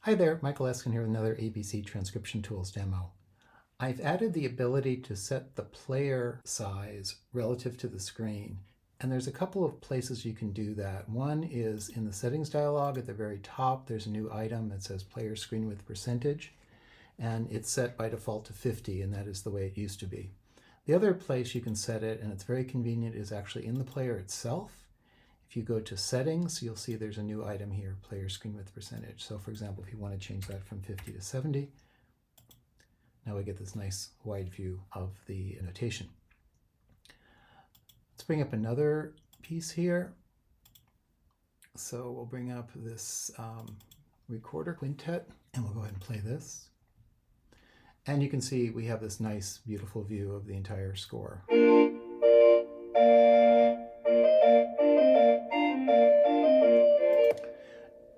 Hi there, Michael Eskin here with another ABC Transcription Tools demo. I've added the ability to set the player size relative to the screen, and there's a couple of places you can do that. One is in the settings dialog at the very top. There's a new item that says player screen width percentage, and it's set by default to 50, and that is the way it used to be. The other place you can set it, and it's very convenient, is actually in the player itself. If you go to settings, you'll see there's a new item here, player screen width percentage. So for example, if you want to change that from 50 to 70, now we get this nice wide view of the notation. Let's bring up another piece here. So we'll bring up this recorder quintet, and we'll go ahead and play this. And you can see we have this nice, beautiful view of the entire score.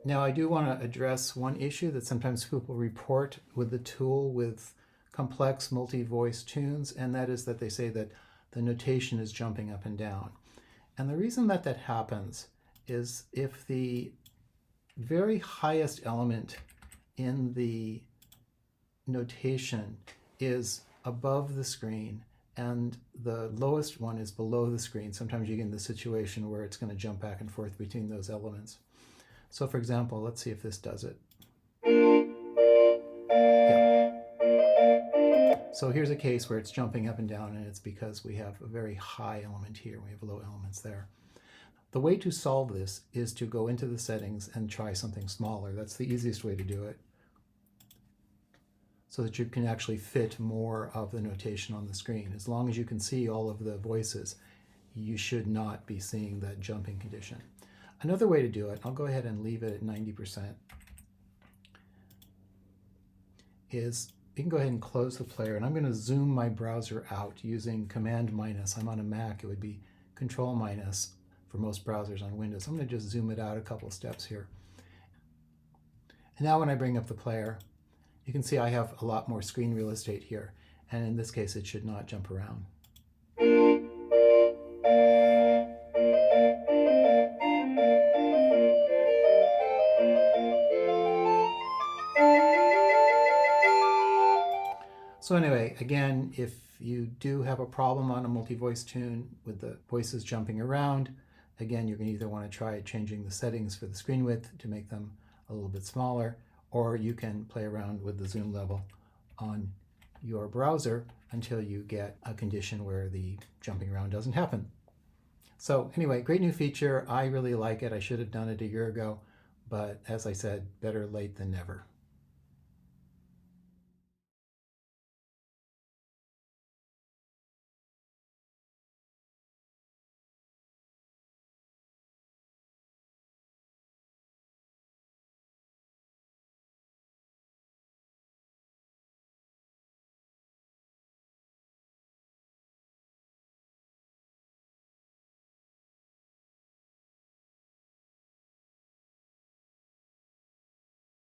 Now I do want to address one issue that sometimes people report with the tool with complex multi-voice tunes, and that is that they say that the notation is jumping up and down. And the reason that that happens is if the very highest element in the notation is above the screen and the lowest one is below the screen, sometimes you get in the situation where it's going to jump back and forth between those elements. So for example, let's see if this does it. Yeah. So here's a case where it's jumping up and down, and it's because we have a very high element here. We have low elements there. The way to solve this is to go into the settings and try something smaller. That's the easiest way to do it, so that you can actually fit more of the notation on the screen. As long as you can see all of the voices, you should not be seeing that jumping condition. Another way to do it, I'll go ahead and leave it at 90%, is you can go ahead and close the player, and I'm going to zoom my browser out using Command minus. I'm on a Mac, it would be Control minus for most browsers on Windows. I'm going to just zoom it out a couple steps here. And now when I bring up the player, you can see I have a lot more screen real estate here, and in this case it should not jump around. So anyway, again, if you do have a problem on a multi-voice tune with the voices jumping around, again, you're going to either want to try changing the settings for the screen width to make them a little bit smaller, or you can play around with the zoom level on your browser until you get a condition where the jumping around doesn't happen. So anyway, great new feature. I really like it. I should have done it a year ago, but as I said, better late than never.